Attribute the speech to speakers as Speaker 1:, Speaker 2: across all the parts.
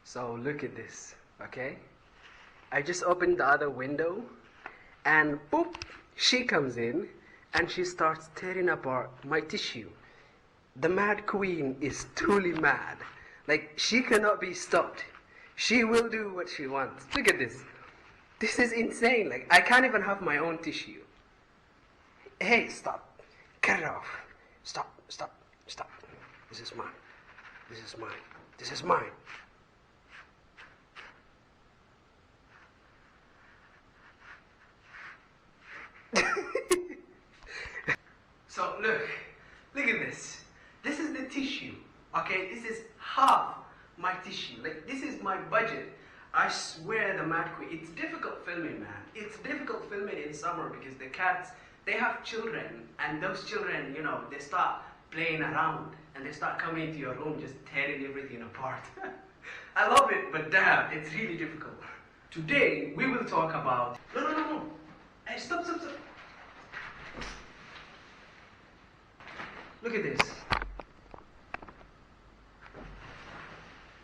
Speaker 1: So look at this, okay? I just opened the other window and boop, she comes in and she starts tearing apart my tissue. The Mad Queen is truly mad. Like, she cannot be stopped. She will do what she wants. Look at this. This is insane. Like, I can't even have my own tissue. Hey, stop. Cut it off. Stop, stop, stop. This is mine. This is mine. This is mine. So look at this. This is the tissue, okay? This is half my tissue. Like, this is my budget. I swear, the Mad Queen. It's difficult filming, man. It's difficult filming in summer because the cats, they have children, and those children, you know, they start playing around and they start coming into your room just tearing everything apart. I love it, but damn, it's really difficult. Today, we will talk about... No. Hey, stop. Look at this.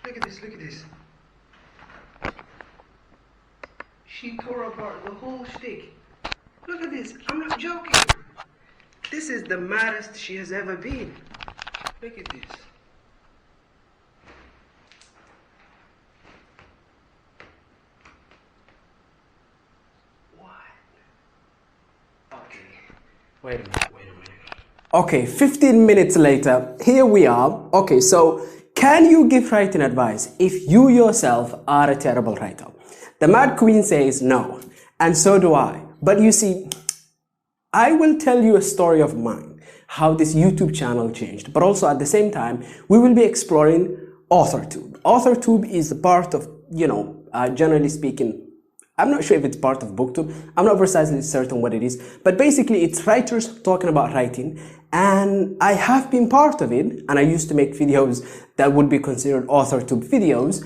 Speaker 1: Look at this. She tore apart the whole shtick. Look at this. I'm not joking. This is the maddest she has ever been. Look at this. What? Okay. Wait a minute. Okay, 15 minutes later, here we are. Okay, so can you give writing advice if you yourself are a terrible writer? The Mad Queen says no, and so do I. But you see, I will tell you a story of mine, how this YouTube channel changed, but also at the same time, we will be exploring Authortube. Authortube is a part of, generally speaking, I'm not sure if it's part of booktube. I'm not precisely certain what it is, but basically it's writers talking about writing, and I have been part of it, and I used to make videos that would be considered Authortube videos.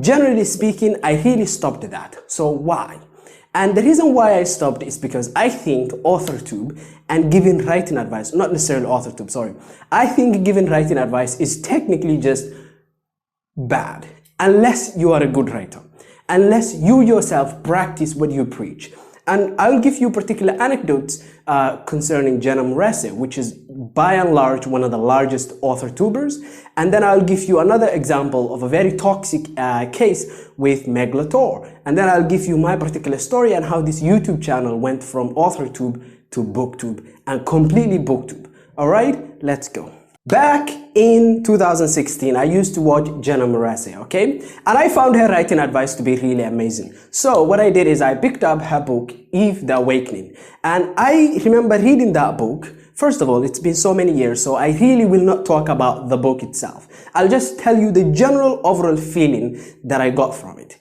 Speaker 1: Generally speaking, I really stopped that. So why? And the reason why I stopped is because I think Authortube and giving writing advice, not necessarily Authortube, sorry. I think giving writing advice is technically just bad, unless you are a good writer. Unless you yourself practice what you preach. And I'll give you particular anecdotes concerning Jenna Moreci, which is by and large one of the largest Authortubers. And then I'll give you another example of a very toxic case with Meg LaTorre. And then I'll give you my particular story and how this YouTube channel went from Authortube to booktube and completely booktube. All right, let's go. Back in 2016, I used to watch Jenna Moreci, okay? And I found her writing advice to be really amazing. So what I did is I picked up her book, Eve the Awakening. And I remember reading that book. First of all, it's been so many years, so I really will not talk about the book itself. I'll just tell you the general overall feeling that I got from it.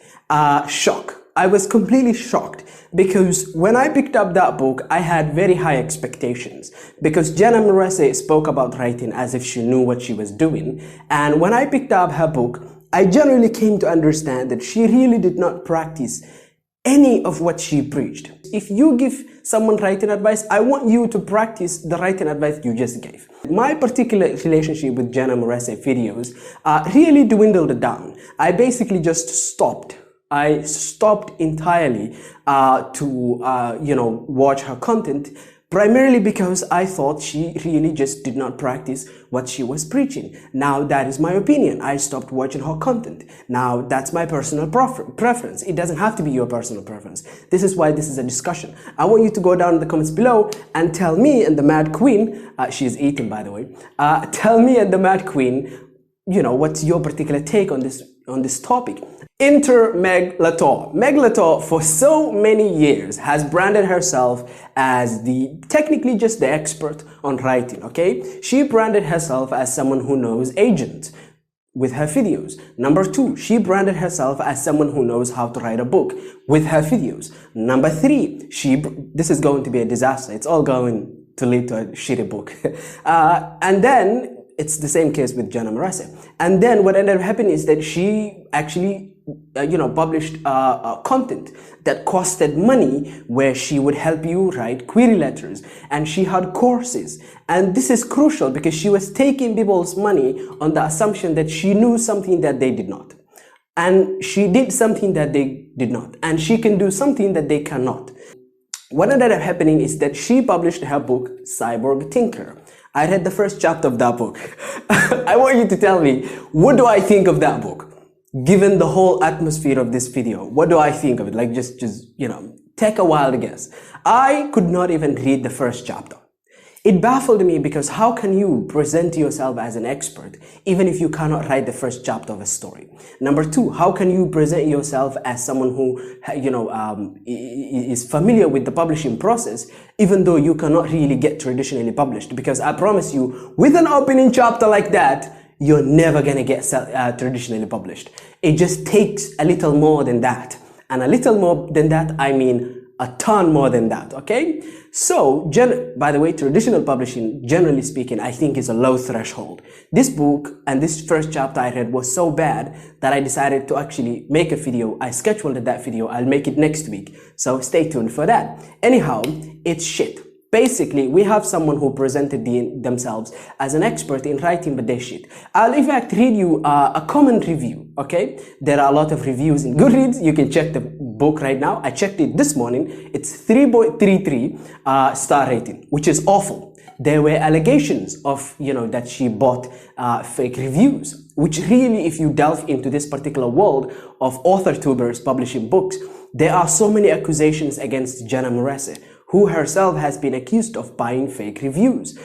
Speaker 1: Shock. I was completely shocked because when I picked up that book, I had very high expectations because Jenna Moreci spoke about writing as if she knew what she was doing. And when I picked up her book, I generally came to understand that she really did not practice any of what she preached. If you give someone writing advice, I want you to practice the writing advice you just gave. My particular relationship with Jenna Moreci videos really dwindled down. I basically just stopped. I stopped entirely to watch her content, primarily because I thought she really just did not practice what she was preaching. Now that is my opinion. I stopped watching her content. Now that's my personal preference. It doesn't have to be your personal preference. This is why this is a discussion. I want you to go down in the comments below and tell me and the Mad Queen, she's eating by the way, tell me and the Mad Queen, what's your particular take on this topic. Enter Meg LaTorre. Meg LaTorre for so many years has branded herself as technically just the expert on writing, okay? She branded herself as someone who knows agents with her videos. Number 2, she branded herself as someone who knows how to write a book with her videos. Number 3, this is going to be a disaster. It's all going to lead to a shitty book. And then it's the same case with Jenna Moreci. And then what ended up happening is that she actually published content that costed money, where she would help you write query letters, and she had courses. And this is crucial because she was taking people's money on the assumption that she knew something that they did not. and she did something that they did not, and she can do something that they cannot. What ended up happening is that she published her book, Cyborg Tinker. I read the first chapter of that book. I want you to tell me, what do I think of that book? Given the whole atmosphere of this video, what do I think of it? Like, just you know, take a wild guess. I could not even read the first chapter. It baffled me because how can you present yourself as an expert even if you cannot write the first chapter of a story? Number two, how can you present yourself as someone who, you know, is familiar with the publishing process even though you cannot really get traditionally published? Because I promise you, with an opening chapter like that, you're never gonna get traditionally published. It just takes a little more than that. And a little more than that, I mean a ton more than that, okay? So, by the way, traditional publishing, generally speaking, I think is a low threshold. This book and this first chapter I read was so bad that I decided to actually make a video. I scheduled that video. I'll make it next week. So stay tuned for that. Anyhow, it's shit. Basically, we have someone who presented themselves as an expert in writing, but they shit. I'll in fact read you a common review, okay? There are a lot of reviews in Goodreads. You can check the book right now. I checked it this morning. It's 3.33 star rating, which is awful. There were allegations of, you know, that she bought fake reviews, which really, if you delve into this particular world of Authortubers publishing books, there are so many accusations against Jenna Moreci, who herself has been accused of buying fake reviews.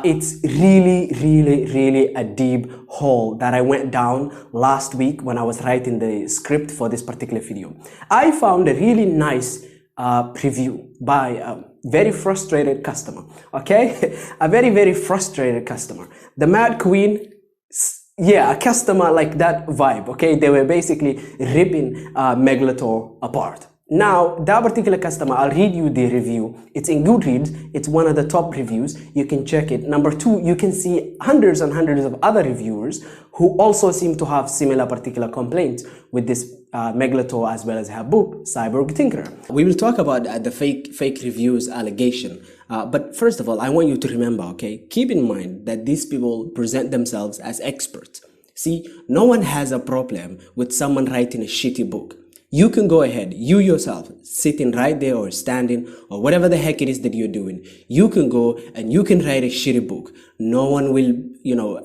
Speaker 1: It's really a deep hole that I went down last week when I was writing the script for this particular video. I found a really nice review by a very frustrated customer, okay? A very frustrated customer. The Mad Queen, yeah, a customer like that vibe, okay? They were basically ripping Meg LaTorre apart. Now, that particular customer, I'll read you the review. It's in Goodreads. It's one of the top reviews. You can check it. Number two, you can see hundreds and hundreds of other reviewers who also seem to have similar particular complaints with this Meg LaTorre as well as her book, Cyborg Tinker. We will talk about the fake reviews allegation. But first of all, I want you to remember, okay, keep in mind that these people present themselves as experts. See, no one has a problem with someone writing a shitty book. You can go ahead, you yourself, sitting right there or standing or whatever the heck it is that you're doing. You can go and you can write a shitty book. No one will, you know,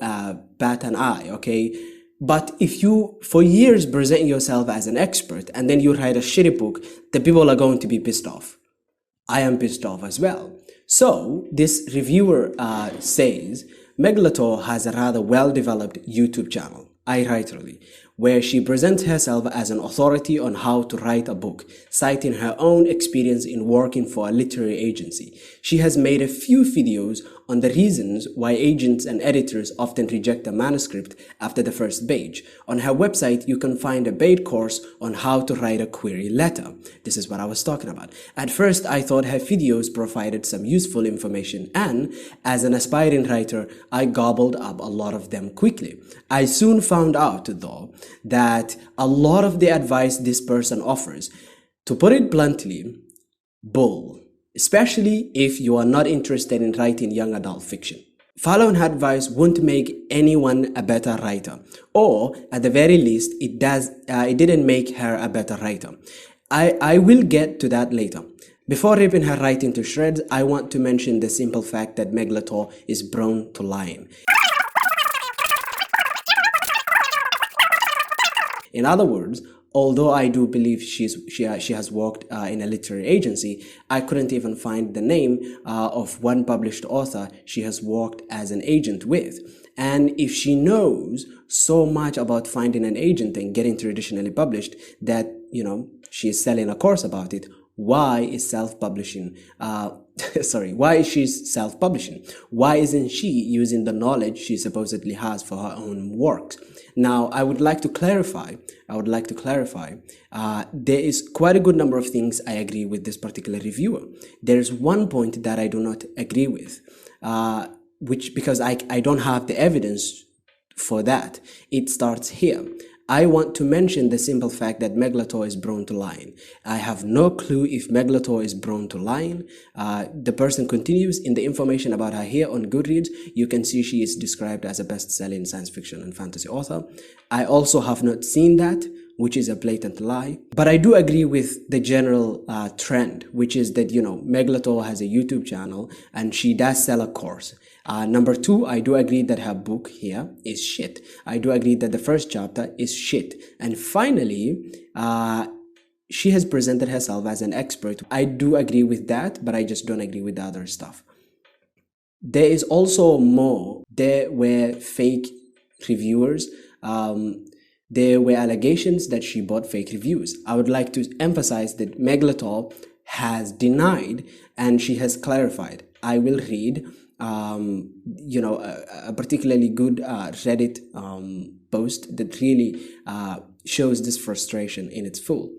Speaker 1: bat an eye, okay? But if you, for years, present yourself as an expert and then you write a shitty book, the people are going to be pissed off. I am pissed off as well. So, this reviewer says, Meg LaTorre has a rather well-developed YouTube channel, iWriterly, where she presents herself as an authority on how to write a book, citing her own experience in working for a literary agency. She has made a few videos on the reasons why agents and editors often reject a manuscript after the first page. On her website, you can find a paid course on how to write a query letter. This is what I was talking about. At first, I thought her videos provided some useful information, and as an aspiring writer, I gobbled up a lot of them quickly. I soon found out, though, that a lot of the advice this person offers, to put it bluntly, bull. Especially if you are not interested in writing young adult fiction. Following her advice won't make anyone a better writer, or at the very least, it didn't make her a better writer. I will get to that later. Before ripping her writing to shreds, I want to mention the simple fact that Meg LaTorre is prone to lying. In other words, although I do believe she has worked in a literary agency, I couldn't even find the name of one published author she has worked as an agent with. And if she knows so much about finding an agent and getting traditionally published that, you know, she is selling a course about it, why is self-publishing, why is she self-publishing? Why isn't she using the knowledge she supposedly has for her own works? Now, I would like to clarify, there is quite a good number of things I agree with this particular reviewer. There's one point that I do not agree with, because I don't have the evidence for that. It starts here. I want to mention the simple fact that Meg LaTorre is prone to lying. I have no clue if Meg LaTorre is prone to lying. The person continues, in the information about her here on Goodreads, you can see she is described as a best-selling science fiction and fantasy author. I also have not seen that which is a blatant lie. But I do agree with the general trend, which is that, Meg LaTorre has a YouTube channel and she does sell a course. Number two, I do agree that her book here is shit. I do agree that the first chapter is shit. And finally, she has presented herself as an expert. I do agree with that, but I just don't agree with the other stuff. There is also more. There were fake reviewers. There were allegations that she bought fake reviews. I would like to emphasize that Meg LaTorre has denied and she has clarified. I will read a particularly good Reddit post that really shows this frustration in its full.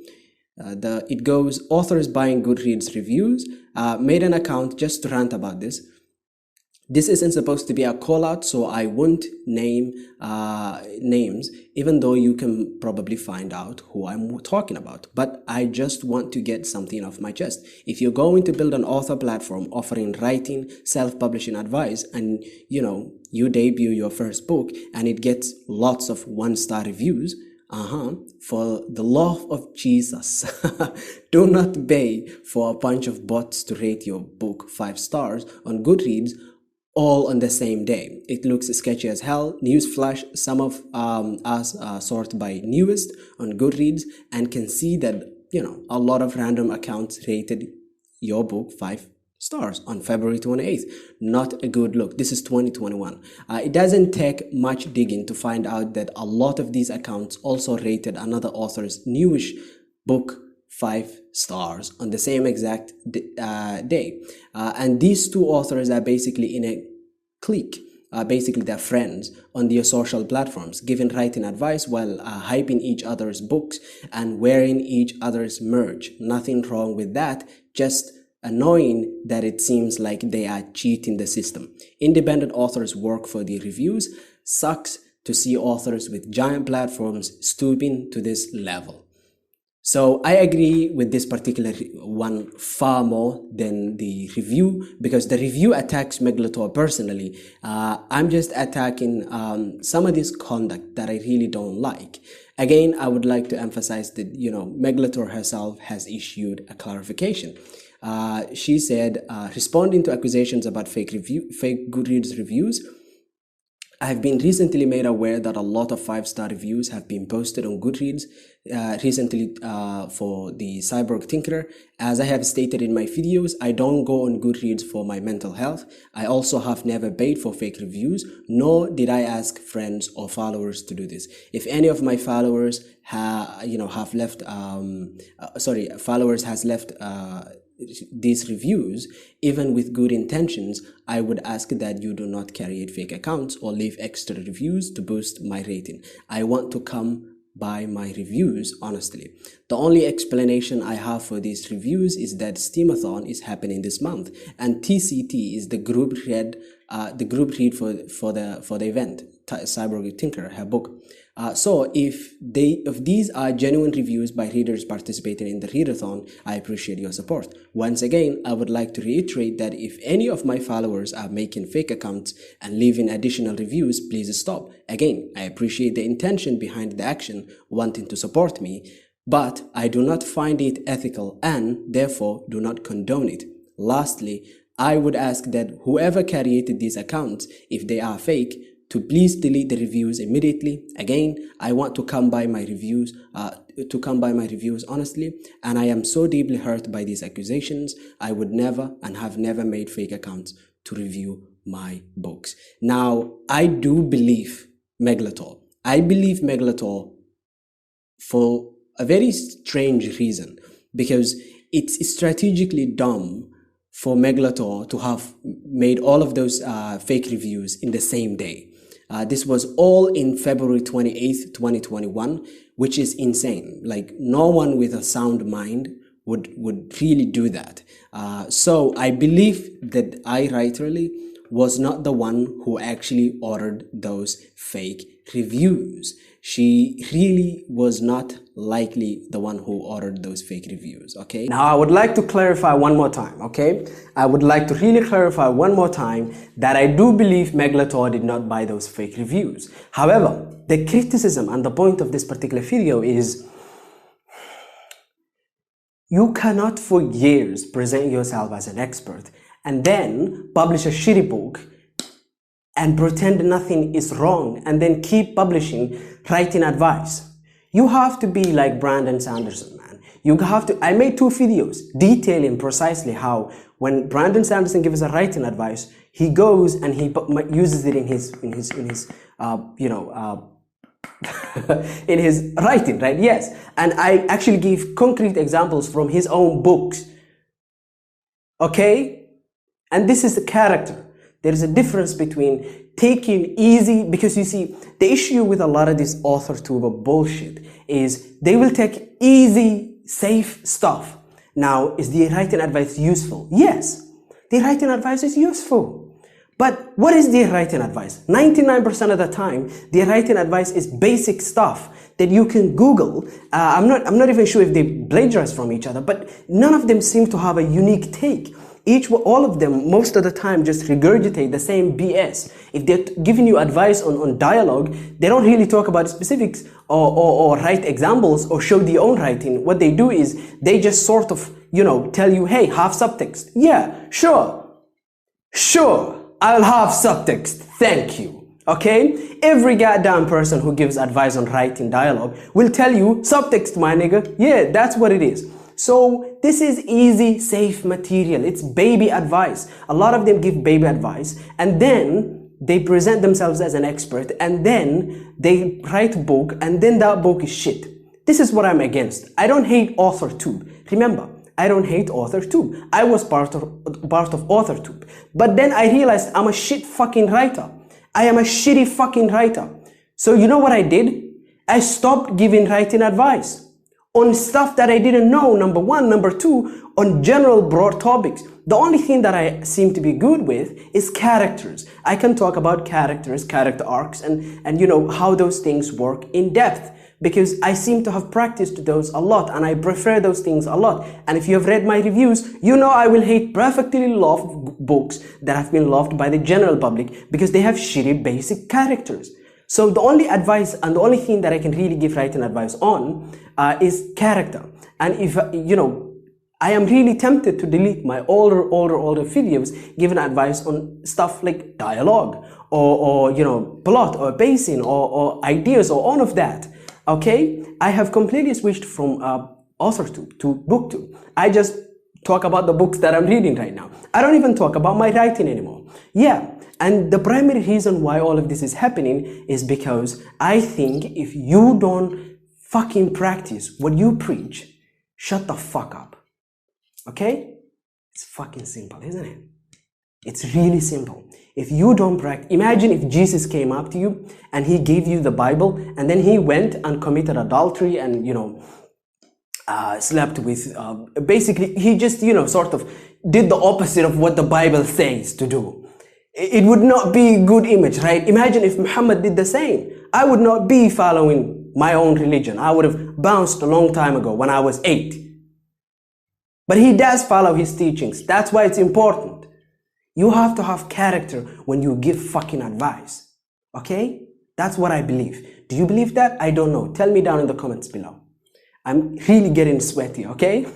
Speaker 1: It goes, authors buying Goodreads reviews, made an account just to rant about this. This isn't supposed to be a call out, so I won't name names, even though you can probably find out who I'm talking about. But I just want to get something off my chest. If you're going to build an author platform offering writing, self-publishing advice, and you debut your first book and it gets lots of one-star reviews, for the love of Jesus, do not pay for a bunch of bots to rate your book 5 stars on Goodreads all on the same day. It looks sketchy as hell. Newsflash, some of us sort by newest on Goodreads and can see that, a lot of random accounts rated your book 5 stars on February 28th. Not a good look. This is 2021. It doesn't take much digging to find out that a lot of these accounts also rated another author's newish book 5 stars on the same exact day. And these two authors are basically in a clique. Basically, they're friends on their social platforms, giving writing advice while hyping each other's books and wearing each other's merch. Nothing wrong with that, just annoying that it seems like they are cheating the system. Independent authors work for the reviews. Sucks to see authors with giant platforms stooping to this level. So I agree with this particular one far more than the review, because the review attacks Meg LaTorre personally. I'm just attacking some of this conduct that I really don't like. Again, I would like to emphasize that, Meg LaTorre herself has issued a clarification. She said, responding to accusations about fake Goodreads reviews, I have been recently made aware that a lot of 5-star reviews have been posted on Goodreads recently for the Cyborg Tinkerer. As I have stated in my videos, I don't go on Goodreads for my mental health. I also have never paid for fake reviews, nor did I ask friends or followers to do this. If any of my followers have left, followers has left these reviews, even with good intentions, I would ask that you do not create fake accounts or leave extra reviews to boost my rating. I want to come by my reviews honestly. The only explanation I have for these reviews is that Steamathon is happening this month, and TCT is the group read for the event, Cyborg Tinkerer, her book. So if these are genuine reviews by readers participating in the readathon, I appreciate your support. Once again, I would like to reiterate that if any of my followers are making fake accounts and leaving additional reviews, please stop. Again, I appreciate the intention behind the action, wanting to support me, but I do not find it ethical and therefore do not condone it. Lastly, I would ask that whoever created these accounts, if they are fake, to please delete the reviews immediately. Again, I want to come by my reviews honestly, and I am so deeply hurt by these accusations. I would never and have never made fake accounts to review my books. Now, I do believe Meg LaTorre. I believe Meg LaTorre for a very strange reason, because it's strategically dumb for Meg LaTorre to have made all of those fake reviews in the same day. This was all in February 28th, 2021, which is insane. Like, no one with a sound mind would really do that. So I believe that I rightly was not the one who actually ordered those fake reviews. She really was not likely the one who ordered those fake reviews, okay? Now, I would like to clarify one more time, okay? I would like to really clarify one more time that I do believe Meg LaTorre did not buy those fake reviews. However, the criticism and the point of this particular video is you cannot for years present yourself as an expert and then publish a shitty book and pretend nothing is wrong and then keep publishing, writing advice. You have to be like Brandon Sanderson, man. You have to, I made 2 videos detailing precisely how when Brandon Sanderson gives a writing advice, he goes and he uses it in his in his writing, right? Yes. And I actually give concrete examples from his own books. Okay? And this is the character. There is a difference between taking easy, because you see, the issue with a lot of this Authortube bullshit is they will take easy, safe stuff. Now, is the writing advice useful? Yes, the writing advice is useful. But what is the writing advice? 99% of the time, the writing advice is basic stuff that you can Google. I'm not even sure if they plagiarize from each other, but none of them seem to have a unique take. All of them, most of the time, just regurgitate the same BS. If they're giving you advice on dialogue, they don't really talk about specifics or write examples or show their own writing. What they do is they just sort of, tell you, hey, have subtext. Yeah, sure, I'll have subtext. Thank you. Okay? Every goddamn person who gives advice on writing dialogue will tell you subtext, my nigga. Yeah, that's what it is. So this is easy, safe material. It's baby advice. A lot of them give baby advice and then they present themselves as an expert and then they write a book and then that book is shit. This is what I'm against. I don't hate Authortube. Remember, I don't hate Authortube. I was part of Authortube. But then I realized I'm a shit fucking writer. I am a shitty fucking writer. So you know what I did? I stopped giving writing advice on stuff that I didn't know, number one. Number two, on general broad topics. The only thing that I seem to be good with is characters. I can talk about characters, character arcs, and how those things work in depth, because I seem to have practiced those a lot and I prefer those things a lot. And if you have read my reviews, I will hate perfectly loved books that have been loved by the general public because they have shitty basic characters. So the only advice and the only thing that I can really give writing advice on is character. And if, I am really tempted to delete my older videos giving advice on stuff like dialogue or plot or pacing or ideas or all of that. Okay? I have completely switched from Authortube to booktube. I just talk about the books that I'm reading right now. I don't even talk about my writing anymore. Yeah. And the primary reason why all of this is happening is because I think if you don't fucking practice what you preach, shut the fuck up. Okay? It's fucking simple, isn't it? It's really simple. If you don't practice, imagine if Jesus came up to you and he gave you the Bible and then he went and committed adultery and, slept with, basically he just, sort of did the opposite of what the Bible says to do. It would not be a good image, right? Imagine if Muhammad did the same. I would not be following my own religion. I would have bounced a long time ago when I was 8. But he does follow his teachings. That's why it's important. You have to have character when you give fucking advice. Okay? That's what I believe. Do you believe that? I don't know. Tell me down in the comments below. I'm really getting sweaty, okay?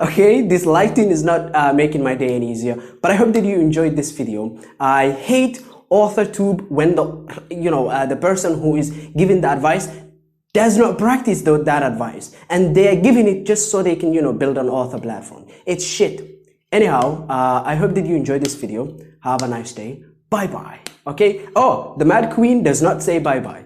Speaker 1: Okay, this lighting is not making my day any easier, but I hope that you enjoyed this video. I hate Authortube when the person who is giving the advice does not practice that advice, and they are giving it just so they can build an author platform. It's shit. Anyhow, I hope that you enjoyed this video. Have a nice day. Bye bye. Okay. Oh, the Mad Queen does not say bye bye.